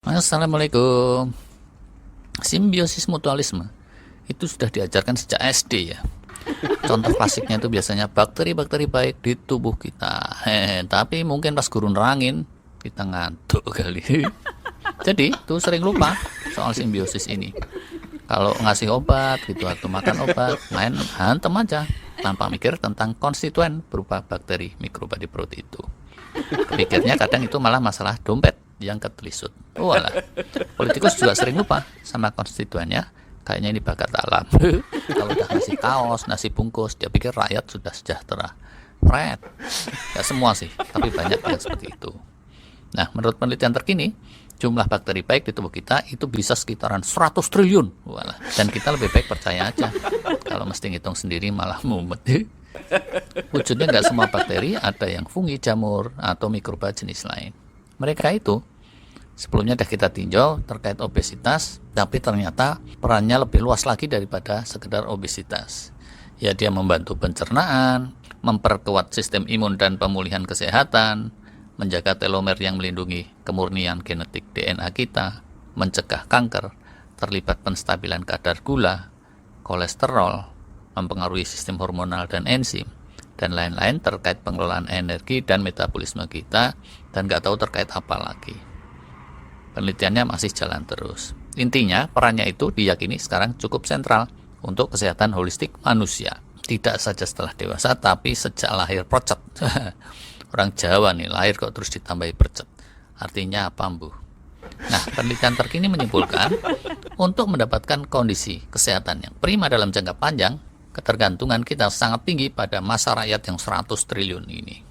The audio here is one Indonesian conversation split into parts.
Assalamualaikum. Simbiosis mutualisme itu sudah diajarkan sejak SD ya. Contoh klasiknya itu biasanya bakteri-bakteri baik di tubuh kita. Tapi mungkin pas guru nerangin kita ngantuk kali. Jadi tuh sering lupa soal simbiosis ini. Kalau ngasih obat gitu atau makan obat, main hantem aja tanpa mikir tentang konstituen berupa bakteri mikroba di perut itu. Pikirnya kadang itu malah masalah dompet yang ketelisut. Walah, politikus juga sering lupa sama konstituennya. Kayaknya ini bakat alam. Kalau udah ngasih kaos, nasi bungkus, dia pikir rakyat sudah sejahtera. Fred, gak semua sih, tapi banyak yang seperti itu. Nah, menurut penelitian terkini, jumlah bakteri baik di tubuh kita itu bisa sekitaran 100 triliun. Walah, dan kita lebih baik percaya aja. Kalau mesti ngitung sendiri malah mumet. Wujudnya nggak semua bakteri, ada yang fungi, jamur, atau mikroba jenis lain. Mereka itu sebelumnya sudah kita tinjau terkait obesitas, tapi ternyata perannya lebih luas lagi daripada sekedar obesitas. Ya, dia membantu pencernaan, memperkuat sistem imun dan pemulihan kesehatan, menjaga telomer yang melindungi kemurnian genetik DNA kita, mencegah kanker, terlibat penstabilan kadar gula, kolesterol, mempengaruhi sistem hormonal dan enzim, dan lain-lain terkait pengelolaan energi dan metabolisme kita, dan nggak tahu terkait apa lagi. Penelitiannya masih jalan terus. Intinya, perannya itu diyakini sekarang cukup sentral untuk kesehatan holistik manusia. Tidak saja setelah dewasa, tapi sejak lahir percet. Orang Jawa nih, lahir kok terus ditambahi percet. Artinya apa, Bu? Nah, penelitian terkini menyimpulkan, untuk mendapatkan kondisi kesehatan yang prima dalam jangka panjang, ketergantungan kita sangat tinggi pada massa rakyat yang 100 triliun ini.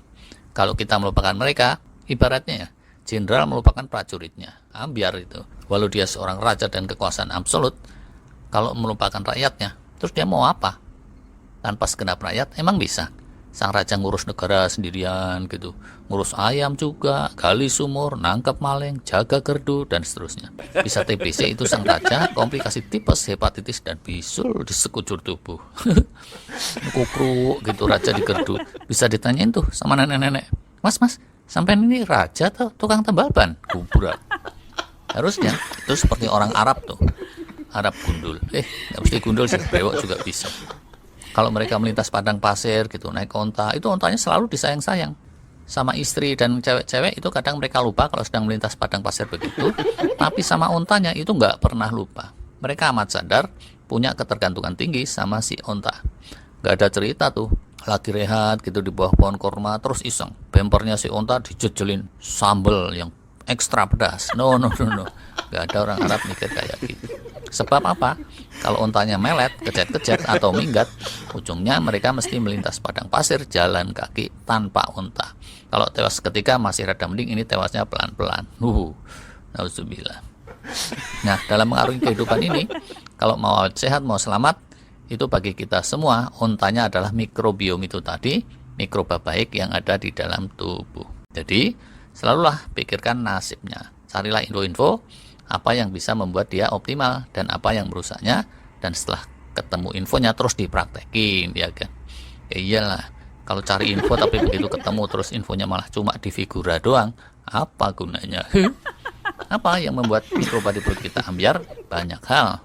Kalau kita melupakan mereka, ibaratnya ya, jenderal melupakan prajuritnya. Biar itu. Walau dia seorang raja dan kekuasaan absolut, kalau melupakan rakyatnya, terus dia mau apa? Tanpa segenap rakyat, emang bisa? Sang raja ngurus negara sendirian gitu, ngurus ayam juga, gali sumur, nangkap maling, jaga gerdu, dan seterusnya. Bisa TBC itu sang raja, komplikasi tipes, hepatitis, dan bisul di sekujur tubuh. Kukruk gitu raja di gerdu. Bisa ditanyain tuh sama nenek-nenek, mas, sampai ini raja atau tukang tembal ban? Kubrak. Harusnya itu seperti orang Arab tuh, Arab gundul. Nggak mesti gundul sih, brewok juga bisa. Kalau mereka melintas padang pasir gitu, naik onta, itu ontanya selalu disayang-sayang sama istri dan cewek-cewek. Itu kadang mereka lupa kalau sedang melintas padang pasir begitu, tapi sama ontanya itu nggak pernah lupa. Mereka amat sadar punya ketergantungan tinggi sama si onta. Nggak ada cerita tuh lagi rehat gitu di bawah pohon korma, terus iseng bempernya si onta dijejelin sambel yang ekstra pedas. No. Nggak ada orang Arab mikir kayak gitu. Sebab apa? Kalau ontanya melet, kejet-kejet, atau minggat, ujungnya mereka mesti melintas padang pasir, jalan kaki, tanpa onta. Kalau tewas seketika masih rada mending, ini tewasnya pelan-pelan. Nauzubillah. Nah, dalam mengarungi kehidupan ini, kalau mau sehat, mau selamat, itu bagi kita semua, ontanya adalah mikrobiom itu tadi, mikroba baik yang ada di dalam tubuh. Jadi, selalulah pikirkan nasibnya. Carilah info-info, apa yang bisa membuat dia optimal dan apa yang merusaknya, dan setelah ketemu infonya terus dipraktekin, ya kan? Ya iyalah, kalau cari info tapi begitu ketemu terus infonya malah cuma di figura doang, apa gunanya? Apa yang membuat mikroba di perut kita ambiar? Banyak hal.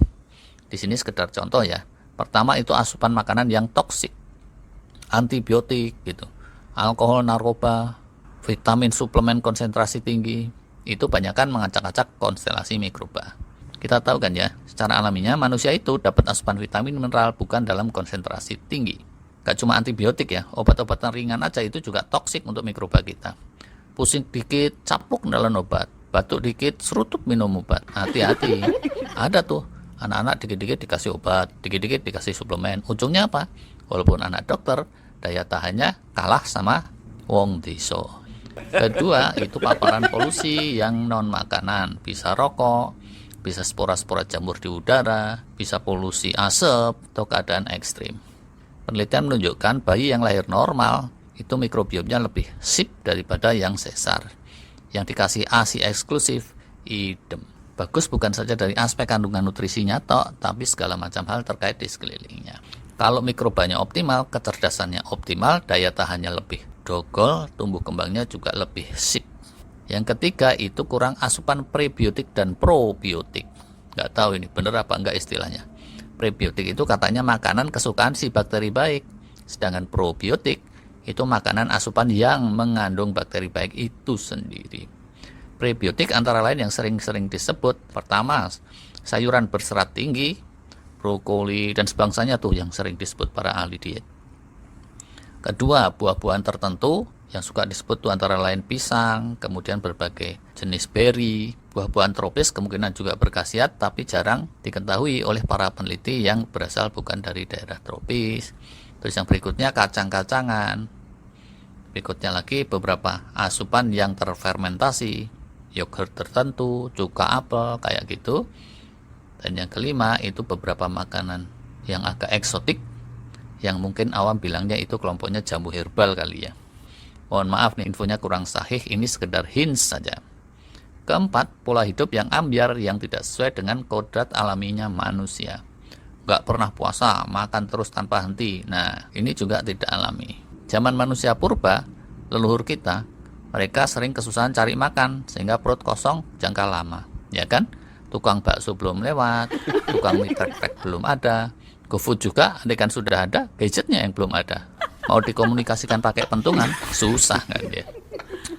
Di sini sekedar contoh ya. Pertama itu asupan makanan yang toksik, antibiotik gitu, alkohol, narkoba, vitamin suplemen konsentrasi tinggi, itu banyakkan mengacak-acak konstelasi mikroba. Kita tahu kan ya, secara alaminya manusia itu dapat asupan vitamin mineral bukan dalam konsentrasi tinggi. Gak cuma antibiotik ya, obat-obatan ringan aja itu juga toksik untuk mikroba kita. Pusing dikit, capluk nelan obat. Batuk dikit, serutup minum obat. Hati-hati. Ada tuh, anak-anak dikit-dikit dikasih obat, dikit-dikit dikasih suplemen. Ujungnya apa? Walaupun anak dokter, daya tahannya kalah sama wong deso. Kedua, itu paparan polusi yang non makanan, bisa rokok, bisa spora-spora jamur di udara, bisa polusi asap atau keadaan ekstrim. Penelitian menunjukkan bayi yang lahir normal itu mikrobiomnya lebih sip daripada yang sesar. Yang dikasih ASI eksklusif, idem. Bagus bukan saja dari aspek kandungan nutrisinya tok, tapi segala macam hal terkait di sekelilingnya. Kalau mikrobanya optimal, kecerdasannya optimal, daya tahannya lebih dogol, tumbuh kembangnya juga lebih sip. Yang ketiga itu kurang asupan prebiotik dan probiotik. Nggak tahu ini bener apa enggak istilahnya. Prebiotik itu katanya makanan kesukaan si bakteri baik, sedangkan probiotik itu makanan asupan yang mengandung bakteri baik itu sendiri. Prebiotik antara lain yang sering-sering disebut, pertama sayuran berserat tinggi, brokoli dan sebangsanya tuh yang sering disebut para ahli diet. Kedua, buah-buahan tertentu yang suka disebut tuh antara lain pisang, kemudian berbagai jenis beri, buah-buahan tropis kemungkinan juga berkhasiat tapi jarang diketahui oleh para peneliti yang berasal bukan dari daerah tropis. Terus yang berikutnya kacang-kacangan. Berikutnya lagi beberapa asupan yang terfermentasi, yogurt tertentu, cuka apel kayak gitu. Dan yang kelima itu beberapa makanan yang agak eksotik yang mungkin awam bilangnya itu kelompoknya jamu herbal kali ya. Mohon maaf nih infonya kurang sahih, ini sekedar hints saja. Keempat, pola hidup yang ambyar yang tidak sesuai dengan kodrat alaminya manusia. Nggak pernah puasa, makan terus tanpa henti. Nah, ini juga tidak alami. Zaman manusia purba, leluhur kita, mereka sering kesusahan cari makan sehingga perut kosong jangka lama, ya kan? Tukang bakso belum lewat, tukang mie krek-krek belum ada, GoFood juga andaikan sudah ada, gadgetnya yang belum ada. Mau dikomunikasikan pakai pentungan, susah kan dia.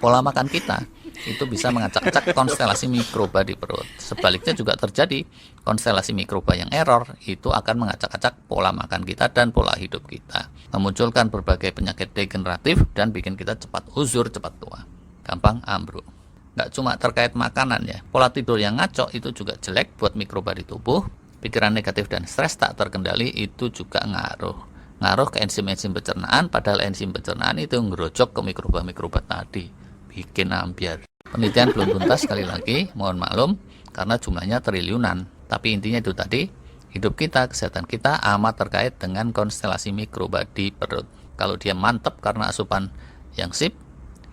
Pola makan kita itu bisa mengacak-acak konstelasi mikroba di perut. Sebaliknya juga terjadi, konstelasi mikroba yang error itu akan mengacak-acak pola makan kita dan pola hidup kita. Memunculkan berbagai penyakit degeneratif dan bikin kita cepat uzur, cepat tua. Gampang ambruk. Nggak cuma terkait makanan ya, pola tidur yang ngaco itu juga jelek buat mikroba di tubuh. Pikiran negatif dan stres tak terkendali itu juga ngaruh ke enzim-enzim pencernaan, padahal enzim pencernaan itu ngerojok ke mikroba-mikroba tadi, bikin ambyar. Penelitian belum tuntas sekali lagi, mohon maklum, karena jumlahnya triliunan. Tapi intinya itu tadi, hidup kita, kesehatan kita amat terkait dengan konstelasi mikroba di perut. Kalau dia mantap karena asupan yang sip,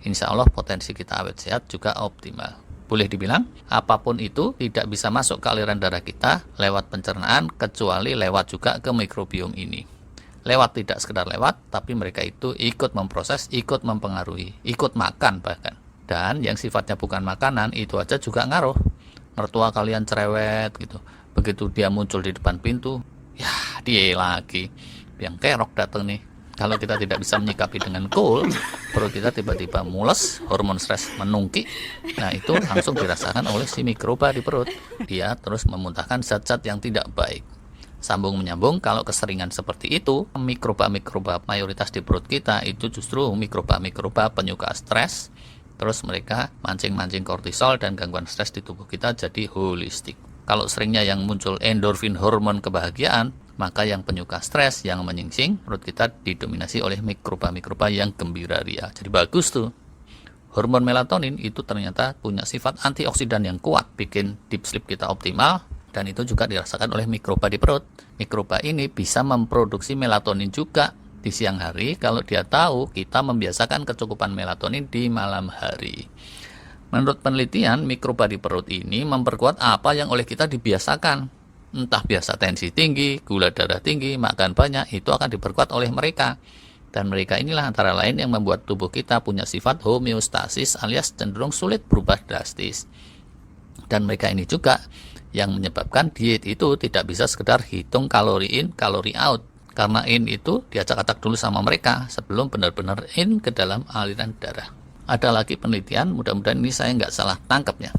insya Allah potensi kita awet sehat juga optimal. Boleh dibilang, apapun itu tidak bisa masuk ke aliran darah kita lewat pencernaan, kecuali lewat juga ke mikrobiom ini. Lewat tidak sekedar lewat, tapi mereka itu ikut memproses, ikut mempengaruhi, ikut makan bahkan. Dan yang sifatnya bukan makanan, itu aja juga ngaruh. Mertua kalian cerewet gitu. Begitu dia muncul di depan pintu, ya dia lagi. Yang kerok datang nih. Kalau kita tidak bisa menyikapi dengan cool, perut kita tiba-tiba mules, hormon stres menungki. Nah, itu langsung dirasakan oleh si mikroba di perut. Dia terus memuntahkan zat-zat yang tidak baik. Sambung menyambung, kalau keseringan seperti itu, mikroba-mikroba mayoritas di perut kita itu justru mikroba-mikroba penyuka stres. Terus mereka mancing-mancing kortisol dan gangguan stres di tubuh kita jadi holistik. Kalau seringnya yang muncul endorfin hormon kebahagiaan, maka yang penyuka stres, yang menyingsing, perut kita didominasi oleh mikroba-mikroba yang gembira ria. Jadi bagus tuh. Hormon melatonin itu ternyata punya sifat antioksidan yang kuat, bikin deep sleep kita optimal, dan itu juga dirasakan oleh mikroba di perut. Mikroba ini bisa memproduksi melatonin juga di siang hari kalau dia tahu kita membiasakan kecukupan melatonin di malam hari. Menurut penelitian, mikroba di perut ini memperkuat apa yang oleh kita dibiasakan. Entah biasa tensi tinggi, gula darah tinggi, makan banyak, itu akan diperkuat oleh mereka. Dan mereka inilah antara lain yang membuat tubuh kita punya sifat homeostasis alias cenderung sulit berubah drastis. Dan mereka ini juga yang menyebabkan diet itu tidak bisa sekedar hitung kalori in, kalori out. Karena in itu diacak-acak dulu sama mereka sebelum benar-benar in ke dalam aliran darah. Ada lagi penelitian, mudah-mudahan ini saya nggak salah tangkapnya.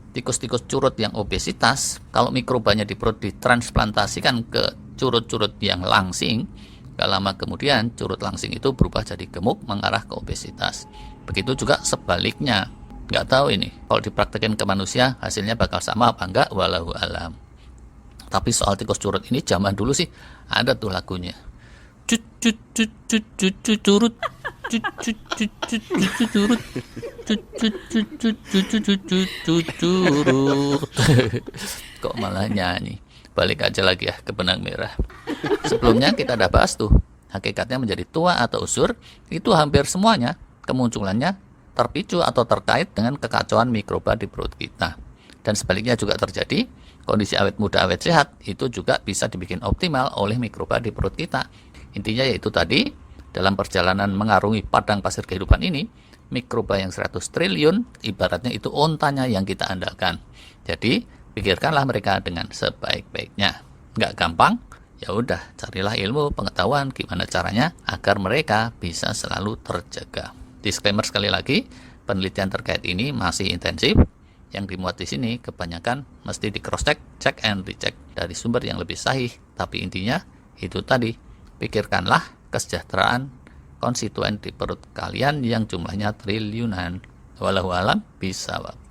Tikus-tikus curut yang obesitas, kalau mikrobanya di perut ditransplantasikan ke curut-curut yang langsing, gak lama kemudian curut langsing itu berubah jadi gemuk mengarah ke obesitas. Begitu juga sebaliknya. Gak tahu ini, kalau dipraktekin ke manusia hasilnya bakal sama apa enggak, walau alam. Tapi soal tikus curut ini zaman dulu sih ada tuh lagunya. Curut. Curut. Kok malah nyanyi. Balik aja lagi ya ke benang merah. Sebelumnya kita udah bahas tuh, hakikatnya menjadi tua atau usur itu hampir semuanya kemunculannya terpicu atau terkait dengan kekacauan mikroba di perut kita. Dan sebaliknya juga terjadi, kondisi awet muda awet sehat itu juga bisa dibikin optimal oleh mikroba di perut kita. Intinya yaitu tadi, dalam perjalanan mengarungi padang pasir kehidupan ini, mikroba yang 100 triliun, ibaratnya itu ontanya yang kita andalkan. Jadi, pikirkanlah mereka dengan sebaik-baiknya. Nggak gampang? Ya udah, carilah ilmu pengetahuan gimana caranya agar mereka bisa selalu terjaga. Disclaimer sekali lagi, penelitian terkait ini masih intensif. Yang dimuat di sini kebanyakan mesti di cross check, check and recheck dari sumber yang lebih sahih. Tapi intinya itu tadi, pikirkanlah kesejahteraan konstituen di perut kalian yang jumlahnya triliunan. Walau alam bisawab.